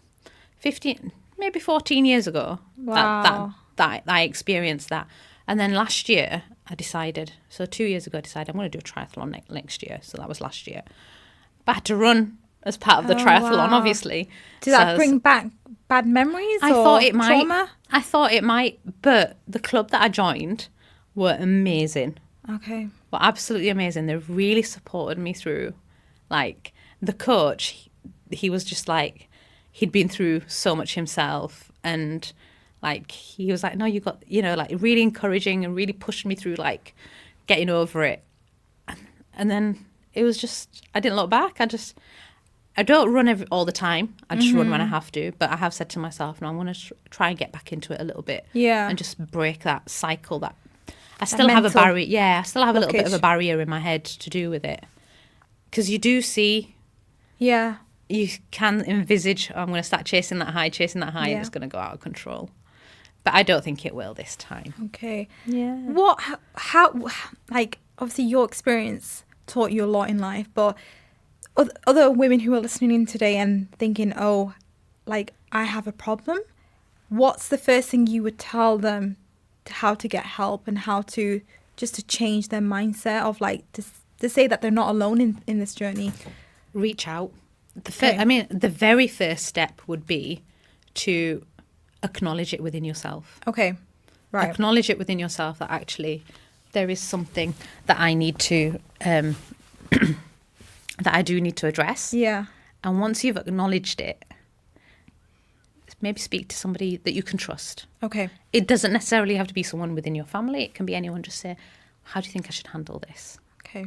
15, maybe 14 years ago. Wow. That I experienced that. And then last year, I decided, so 2 years ago, I decided I'm going to do a triathlon next year. So that was last year. But I had to run as part of the triathlon, wow. obviously. Did that bring back bad memories I or thought it might. trauma? I thought it might, but the club that I joined were amazing. Okay. Were absolutely amazing. They really supported me through. Like, the coach, he was just like, he'd been through so much himself, and like he was like, no, you got, like really encouraging and really pushed me through like getting over it. And then it was just, I didn't look back. I don't run all the time. I just run when I have to. But I have said to myself, no, I'm going to try and get back into it a little bit. Yeah. And just break that cycle that I still have a mental barrier. Yeah, I still have a little bit of blockage. a barrier in my head to do with it. Because you do see, Yeah. you can envisage, oh, I'm going to start chasing that high, and Yeah. it's going to go out of control. But I don't think it will this time. Okay. Yeah. What, how, like, obviously your experience taught you a lot in life, but other women who are listening in today and thinking, oh, like, I have a problem, what's the first thing you would tell them how to get help and how to just to change their mindset of like to say that they're not alone in this journey? Reach out. Okay. I mean, the very first step would be to acknowledge it within yourself. Okay. Right. Acknowledge it within yourself that actually there is something that I need to, that I do need to address. Yeah. And once you've acknowledged it, maybe speak to somebody that you can trust. Okay. It doesn't necessarily have to be someone within your family. It can be anyone. Just say, how do you think I should handle this? Okay.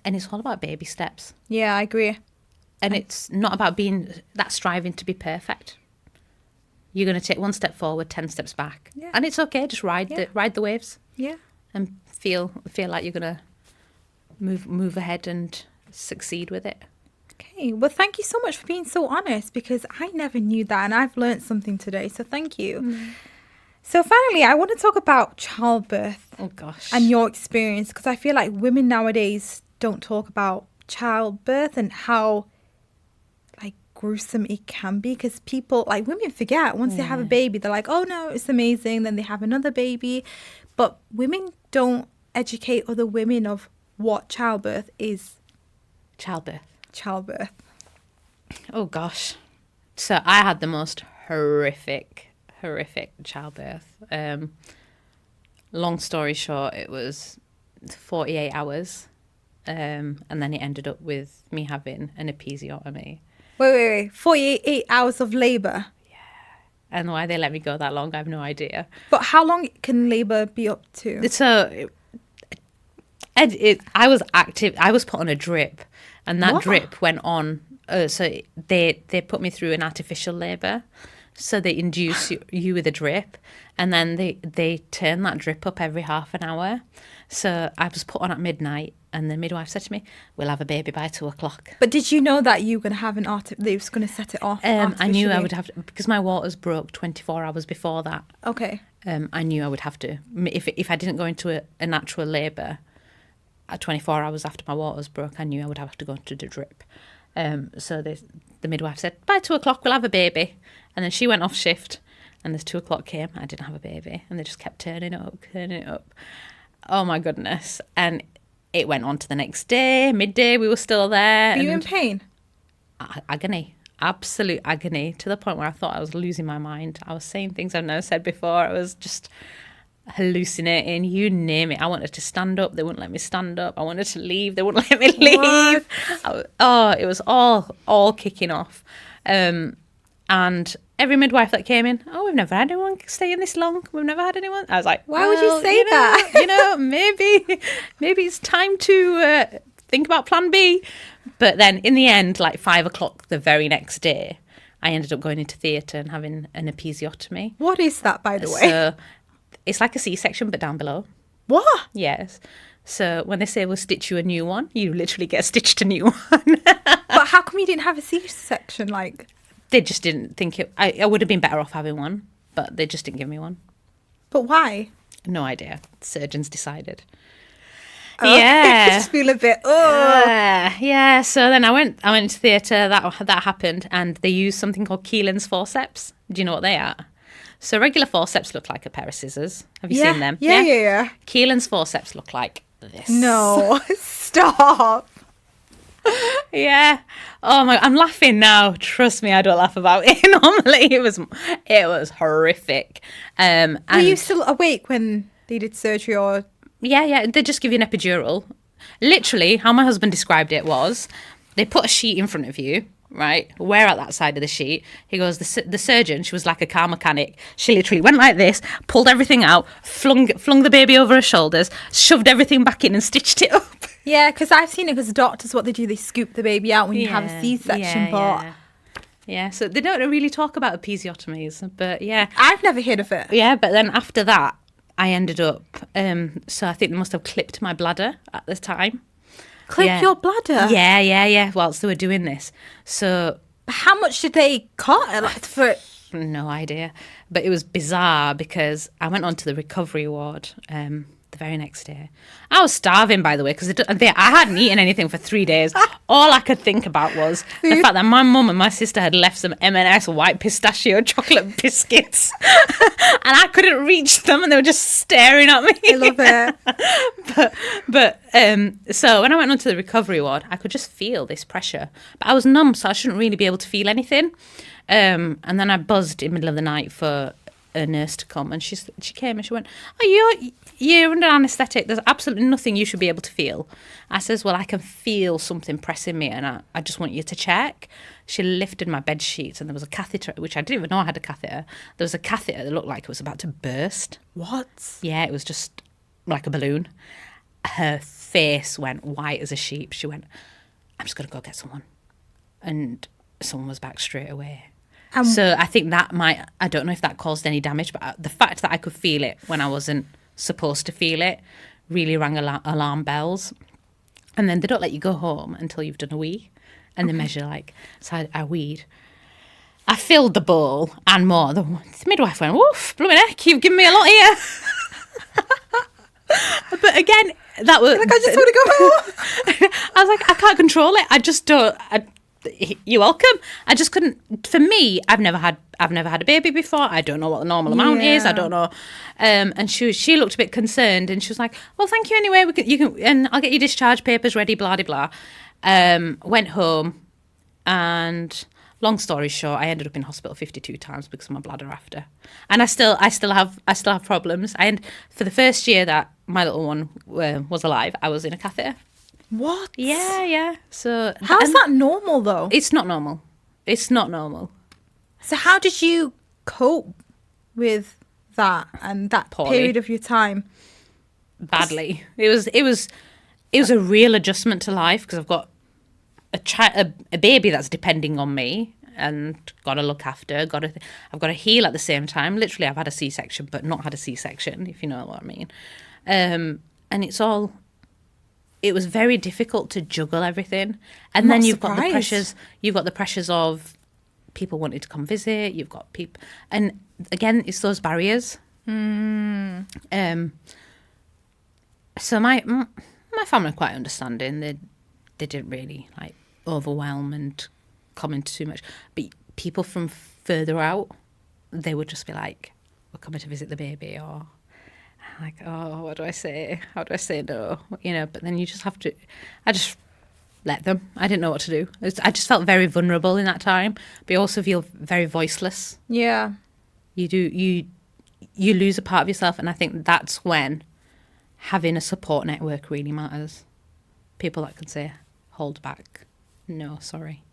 And it's all about baby steps. Yeah, I agree. And it's not about being that striving to be perfect. You're going to take one step forward, 10 steps back. Yeah. And it's okay. Just ride the waves Yeah. and feel like you're going to move ahead and succeed with it. Okay. Well, thank you so much for being so honest, because I never knew that and I've learned something today. So thank you. So finally, I want to talk about childbirth Oh, gosh. and your experience, because I feel like women nowadays don't talk about childbirth and how like gruesome it can be, because people, like, women forget once they have a baby, they're like, oh no, it's amazing, then they have another baby. But women don't educate other women of what childbirth is. Childbirth. Childbirth. Oh, gosh. So I had the most horrific childbirth. Long story short, it was 48 hours. And then it ended up with me having an episiotomy. Wait. 48 hours of labour. And why they let me go that long, I have no idea. But how long can labour be up to? So I was active. I was put on a drip, and that What? drip went on. So they put me through an artificial labour. So they induce you with a drip, and then they turn that drip up every half an hour. So I was put on at midnight, and the midwife said to me, "We'll have a baby by 2:00." But did you know that you were going to have they was going to set it off? I knew I artificially? would have to, because my waters broke 24 hours before that. Okay. I knew I would have to, if I didn't go into a natural labour at 24 hours after my waters broke, I knew I would have to go into the drip. So the midwife said, by 2:00 we'll have a baby. And then she went off shift, and as 2:00 came, I didn't have a baby, and they just kept turning it up. Oh my goodness. And it went on to the next day, midday, we were still there. Were you in pain? Agony. Absolute agony, to the point where I thought I was losing my mind. I was saying things I've never said before. I was just, hallucinating, you name it. I wanted to stand up, they wouldn't let me stand up. I wanted to leave, they wouldn't let me leave. It was all kicking off. And every midwife that came in, we've never had anyone staying this long. We've never had anyone. I was like, why would you say that? Maybe it's time to think about plan B. But then in the end, like 5 o'clock the very next day, I ended up going into theatre and having an episiotomy. What is that, by the way? So it's like a C-section, but down below. What? Yes. So when they say we'll stitch you a new one, you literally get stitched a new one. But how come you didn't have a C-section? Like, they just didn't think it. I would have been better off having one, but they just didn't give me one. But why? No idea. Surgeons decided. Yeah. I just feel a bit, yeah. So then I went into theatre. That happened, and they used something called Keelan's forceps. Do you know what they are? So regular forceps look like a pair of scissors. Have you seen them? Yeah. Keelan's forceps look like this. No, stop. Yeah. Oh my! I'm laughing now. Trust me, I don't laugh about it. Normally, it was horrific. Were you still awake when they did surgery, or? Yeah. They just give you an epidural. Literally, how my husband described it was, they put a sheet in front of you, right? Wear out that side of the sheet. He goes, the surgeon, she was like a car mechanic. She literally went like this, pulled everything out, flung the baby over her shoulders, shoved everything back in and stitched it up. Yeah, because I've seen it because doctors, what they do, they scoop the baby out when you have a C-section, Yeah, so they don't really talk about episiotomies, but yeah. I've never heard of it. Yeah, but then after that, I ended up, so I think they must have clipped my bladder at the time. Clip your bladder? Yeah, whilst they were doing this. So how much did they cut? No idea. But it was bizarre because I went on to the recovery ward the very next day. I was starving, by the way, because I hadn't eaten anything for 3 days. All I could think about was the fact that my mum and my sister had left some M&S white pistachio chocolate biscuits. And I couldn't reach them and they were just staring at me. I love it. So when I went onto the recovery ward, I could just feel this pressure. But I was numb, so I shouldn't really be able to feel anything. And then I buzzed in the middle of the night for a nurse to come, and she came and she went, you're under anaesthetic, there's absolutely nothing you should be able to feel. I says, well, I can feel something pressing me and I just want you to check. She lifted my bed sheets and there was a catheter, which I didn't even know I had a catheter. There was a catheter that looked like it was about to burst. What? Yeah, it was just like a balloon. Her face went white as a sheep. She went, I'm just going to go get someone. And someone was back straight away. So I think I don't know if that caused any damage, but the fact that I could feel it when I wasn't supposed to feel it really rang alarm bells. And then they don't let you go home until you've done a wee. And they measure so I weed. I filled the bowl and more. The midwife went, woof, blooming heck, you've given me a lot here. But again, that was... I just want to go home. I was like, I can't control it. I just don't... You're welcome. I just couldn't. For me, I've never had a baby before. I don't know what the normal amount is. I don't know. And she looked a bit concerned, and she was like, "Well, thank you anyway. You can, and I'll get your discharge papers ready." Blah blah blah. Went home, and long story short, I ended up in hospital 52 times because of my bladder after. And I still have problems. And for the first year that my little one was alive, I was in a catheter. What? Yeah. So how's that normal though? It's not normal. So how did you cope with that and that period of your time? Badly. It was a real adjustment to life because I've got a baby that's depending on me and got to look after. I've got to heal at the same time. Literally, I've had a C-section, but not had a C-section, if you know what I mean. And it was very difficult to juggle everything. And then you've got the pressures of people wanting to come visit. You've got people, and again, it's those barriers. So my family are quite understanding. They didn't really overwhelm and comment too much. But people from further out, they would just be like, "We're coming to visit the baby," or like, "Oh, what do I say? How do I say no?" But then you just have to. I just let them. I didn't know what to do. I just felt very vulnerable in that time, but you also feel very voiceless. Yeah. You do. you lose a part of yourself. And I think that's when having a support network really matters. People that can say, hold back. No, sorry.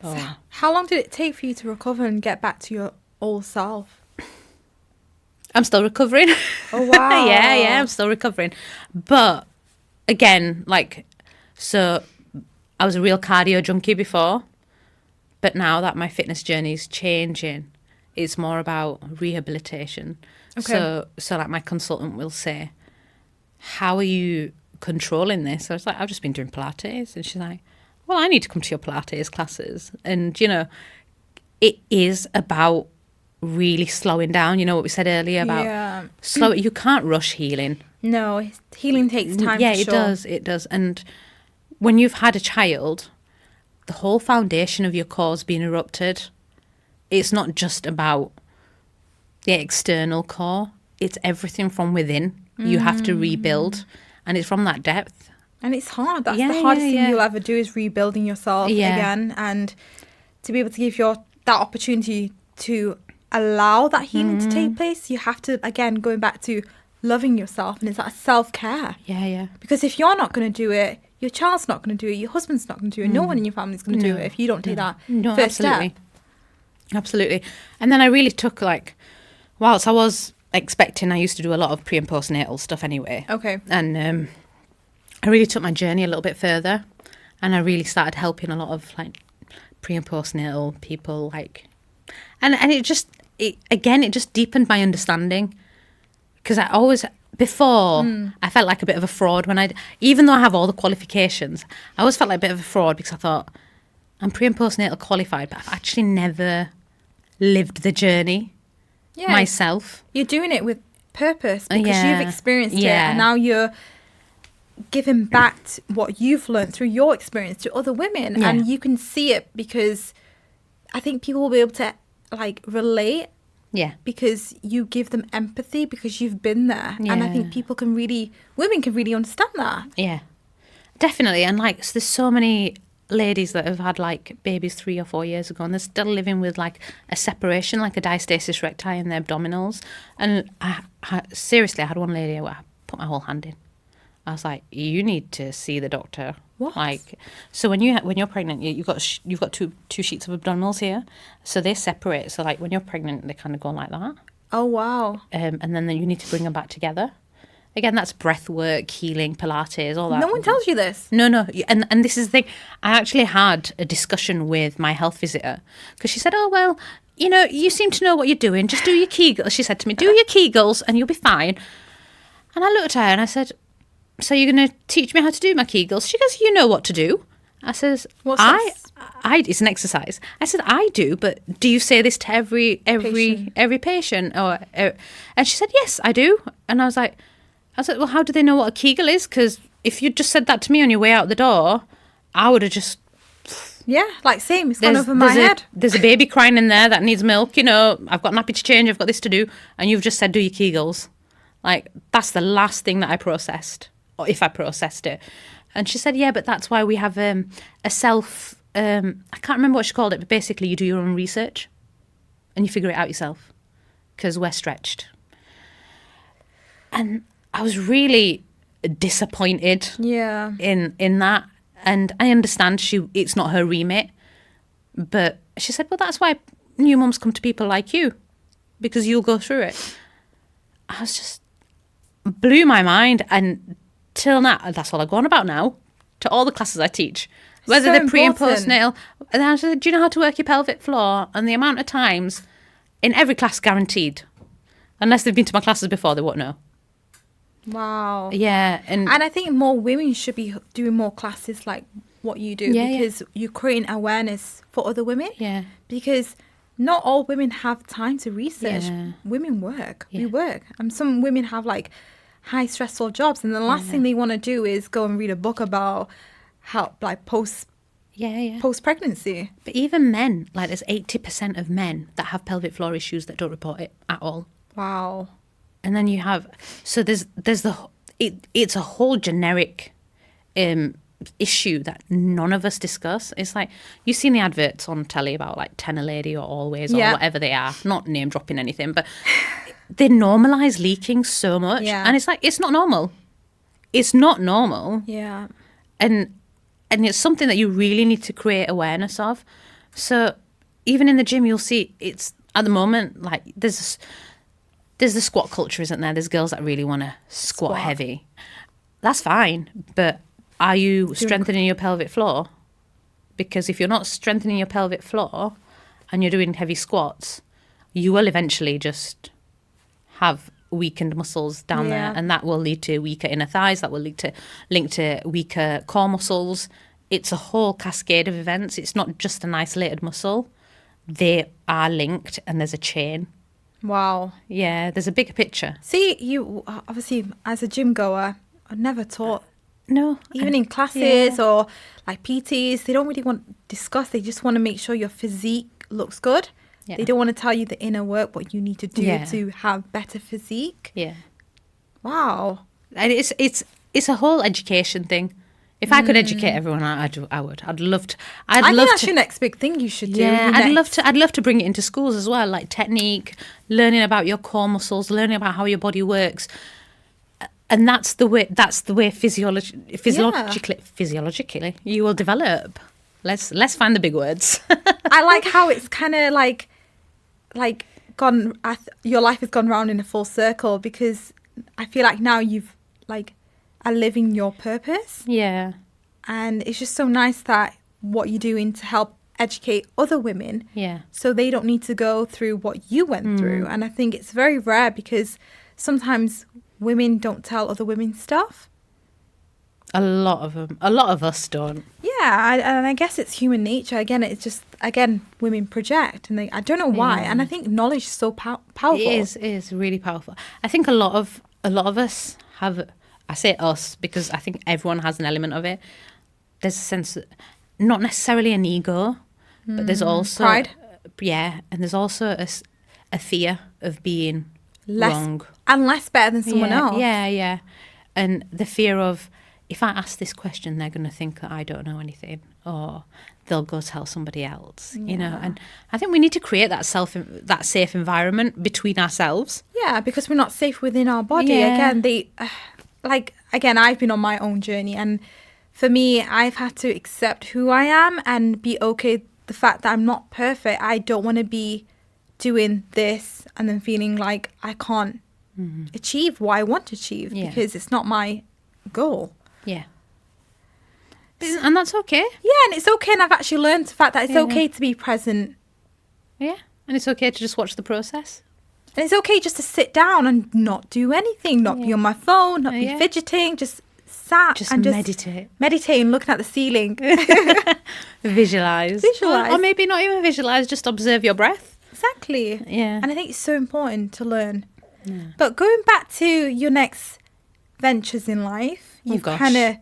So how long did it take for you to recover and get back to your old self? I'm still recovering. Oh, wow. yeah, I'm still recovering. But again, like, so I was a real cardio junkie before, but now that my fitness journey is changing, it's more about rehabilitation. Okay. So like my consultant will say, how are you controlling this? I was like, I've just been doing Pilates. And she's like, well, I need to come to your Pilates classes. And, you know, it is about really slowing down. You know what we said earlier about slow. You can't rush healing. No, healing takes time. Yeah, for it sure. does. It does. And when you've had a child, the whole foundation of your core's been erupted. It's not just about the external core. It's everything from within. You have to rebuild. And it's from that depth. And it's hard. That's Yeah, the hardest yeah. thing you'll ever do is rebuilding yourself again. And to be able to give that opportunity to allow that healing to take place, you have to, again, going back to loving yourself. And it's that self-care. Yeah. Because if you're not going to do it, your child's not going to do it, your husband's not going to do it, no one in your family's going to do it if you don't take that first step. Absolutely. And then I really took, like, whilst I was expecting, I used to do a lot of pre and postnatal stuff anyway. Okay. And I really took my journey a little bit further, and I really started helping a lot of like pre and postnatal people, like, and it just deepened my understanding, because I always before I felt like a bit of a fraud when even though I have all the qualifications, I always felt like a bit of a fraud because I thought I'm pre and postnatal qualified, but I've actually never lived the journey myself. You're doing it with purpose because you've experienced it, and now you're giving back what you've learned through your experience to other women, and you can see it because I think people will be able to like relate. Yeah. Because you give them empathy because you've been there, and I think women can really understand that. Yeah, definitely. And like, there's so many ladies that have had like babies 3 or 4 years ago, and they're still living with like a separation, like a diastasis recti in their abdominals. And seriously, I had one lady where I put my whole hand in. I was like, you need to see the doctor. What? Like, so when you're pregnant, you've got two sheets of abdominals here, so they separate. So like when you're pregnant, they kind of go like that. Oh wow! And then you need to bring them back together. Again, that's breath work, healing, Pilates, all that. No one tells you this. No. And this is the thing. I actually had a discussion with my health visitor because she said, oh, well, you know, you seem to know what you're doing. Just do your Kegels. She said to me, do your Kegels and you'll be fine. And I looked at her and I said, so you're going to teach me how to do my Kegels? She goes, you know what to do. I says, it's an exercise. I said, I do, but do you say this to every patient? And she said, yes, I do. And I was like, well, how do they know what a Kegel is? Because if you just said that to me on your way out the door, I would have just... Yeah, like same. It's gone over my head. There's a baby crying in there that needs milk. You know, I've got nappy to change. I've got this to do. And you've just said, do your Kegels. Like, that's the last thing that I processed, or if I processed it. And she said, yeah, but that's why we have a self... I can't remember what she called it, but basically you do your own research and you figure it out yourself because we're stretched. And I was really disappointed in that. And I understand it's not her remit. But she said, well, that's why new mums come to people like you, because you'll go through it. I was just blew my mind. And till now, that's all I go on about now, to all the classes I teach. Whether they're pre and postnatal. And I said, do you know how to work your pelvic floor? And the amount of times, in every class guaranteed, unless they've been to my classes before, they won't know. Wow. Yeah. And I think more women should be doing more classes like what you do, because you're creating awareness for other women. Yeah. Because not all women have time to research. Yeah. Women work. Yeah. We work. And some women have like high stressful jobs, and the last thing they want to do is go and read a book about how like post pregnancy. But even men, like there's 80% of men that have pelvic floor issues that don't report it at all. Wow. And then you have, so it's a whole generic issue that none of us discuss. It's like, you've seen the adverts on telly about like Tenor Lady or Always or whatever they are, not name dropping anything, but they normalise leaking so much. Yeah. And it's like, it's not normal. It's not normal. Yeah. And it's something that you really need to create awareness of. So even in the gym, you'll see it's at the moment, like there's the squat culture, isn't there? There's girls that really want to squat heavy. That's fine. But are you strengthening your pelvic floor? Because if you're not strengthening your pelvic floor and you're doing heavy squats, you will eventually just have weakened muscles down there, and that will lead to weaker inner thighs. That will link to weaker core muscles. It's a whole cascade of events. It's not just an isolated muscle. They are linked, and there's a chain. Wow. Yeah, there's a bigger picture. See, you obviously, as a gym goer, I never taught. No. Even in classes or like PTs, they don't really want to discuss. They just want to make sure your physique looks good. Yeah. They don't want to tell you the inner work, what you need to do to have better physique. Yeah. Wow. And it's a whole education thing. If I could educate everyone, I would. I'd love to. I think that's your next big thing you should do. Yeah, I'd love to bring it into schools as well, like technique, learning about your core muscles, learning about how your body works. And that's the way physiologically you will develop. Let's find the big words. I like how it's kind of like gone. Your life has gone round in a full circle, because I feel like now you've are living your purpose. Yeah. And it's just so nice that what you're doing to help educate other women. Yeah. So they don't need to go through what you went through. And I think it's very rare, because sometimes women don't tell other women stuff. A lot of us don't. Yeah, and I guess it's human nature. Again, it's just, women project, and I don't know why. And I think knowledge is so powerful. It is really powerful. I think a lot of us have. I say us because I think everyone has an element of it. There's a sense, not necessarily an ego, but there's also pride. Yeah, and there's also a fear of being wrong and less better than someone else. Yeah. And the fear of, if I ask this question, they're going to think that I don't know anything, or they'll go tell somebody else, you know. And I think we need to create that safe environment between ourselves. Yeah, because we're not safe within our body. Yeah. Again, I've been on my own journey, and for me, I've had to accept who I am and be okay with the fact that I'm not perfect. I don't want to be doing this and then feeling like I can't achieve what I want to achieve because it's not my goal. Yeah. And that's okay. Yeah, and it's okay. And I've actually learned the fact that it's okay to be present. Yeah, and it's okay to just watch the process. And it's okay just to sit down and not do anything, not be on my phone, not be fidgeting, just sat and just meditate and looking at the ceiling. Visualise. Or maybe not even visualise, just observe your breath. Exactly. Yeah. And I think it's so important to learn. Yeah. But going back to your next ventures in life, you've kind of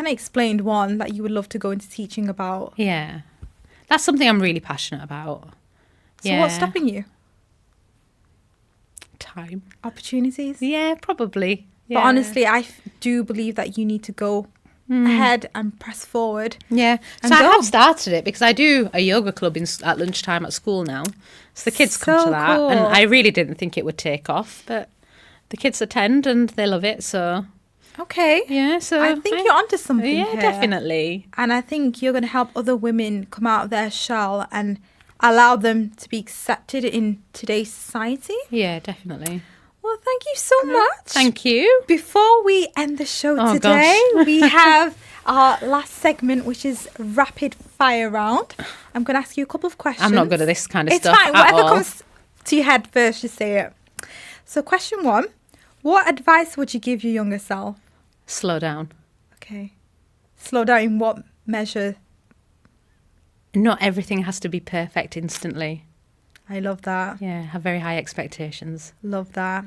explained one that you would love to go into teaching about. Yeah. That's something I'm really passionate about. So what's stopping you? Time. Opportunities? Yeah, probably. Yeah. But honestly, I do believe that you need to go ahead and press forward. Yeah. So I have started it because I do a yoga club at lunchtime at school now. So the kids come to that. Cool. And I really didn't think it would take off, but the kids attend and they love it. So okay. Yeah. So I think you're onto something. Yeah, here. Definitely. And I think you're going to help other women come out of their shell and allow them to be accepted in today's society. Yeah, definitely. Well, thank you so much. Thank you. Before we end the show today, we have our last segment, which is rapid fire round. I'm going to ask you a couple of questions. I'm not good at this kind of stuff. It's fine. Whatever comes to your head first, just say it. So question 1, what advice would you give your younger self? Slow down. Okay. Slow down in what measure? Not everything has to be perfect instantly. I love that. Yeah, have very high expectations. Love that.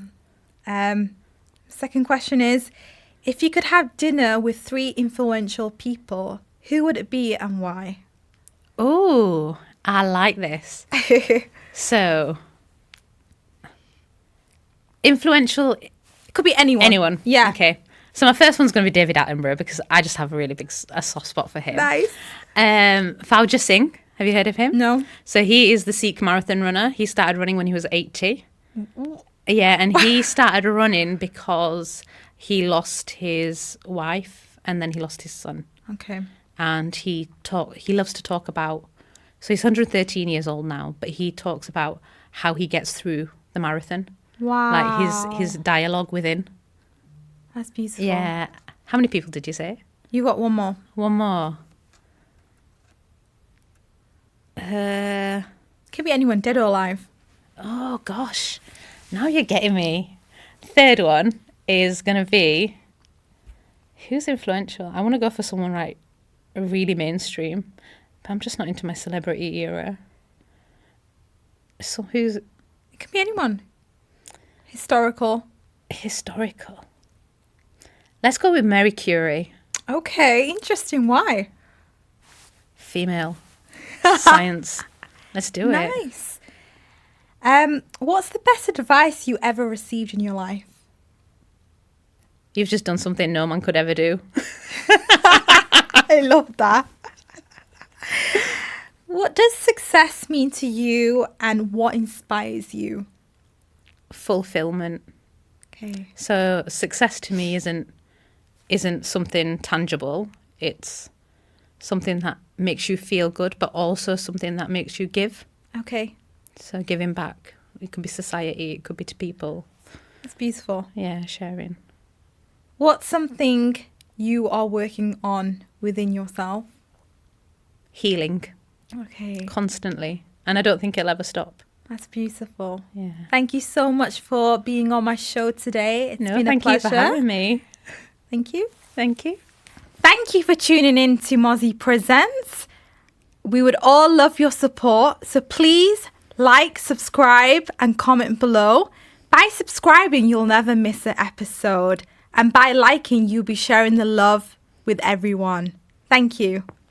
Second question is, if you could have dinner with 3 influential people, who would it be and why? Oh, I like this. So, influential. It could be anyone. Anyone. Yeah. Okay. So my first one's going to be David Attenborough because I just have a really big soft spot for him. Nice. Fauja Singh. Have you heard of him? No. So he is the Sikh marathon runner. He started running when he was 80. Yeah, and he started running because he lost his wife and then he lost his son. Okay. And he loves to talk about, so he's 113 years old now, but he talks about how he gets through the marathon. Wow. Like his dialogue within. That's beautiful. Yeah. How many people did you say? You got one more. One more. Could be anyone, dead or alive. Oh, gosh. Now you're getting me. Third one is going to be, who's influential? I want to go for someone really mainstream, but I'm just not into my celebrity era. So who's... It could be anyone. Historical. Let's go with Mary Curie. Okay, interesting. Why? Female. Science. Let's do it. Nice. What's the best advice you ever received in your life? You've just done something no man could ever do. I love that. What does success mean to you and what inspires you? Fulfillment. Okay. So success to me isn't something tangible. It's something that makes you feel good, but also something that makes you give. Okay. So giving back. It could be society, it could be to people. That's beautiful. Yeah, sharing. What's something you are working on within yourself? Healing. Okay. Constantly. And I don't think it'll ever stop. That's beautiful. Yeah. Thank you so much for being on my show today. It's been a thank pleasure. you for having me. Thank you. Thank you. Thank you for tuning in to Mozzie Presents. We would all love your support, so please like, subscribe and comment below. By subscribing, you'll never miss an episode. And by liking, you'll be sharing the love with everyone. Thank you.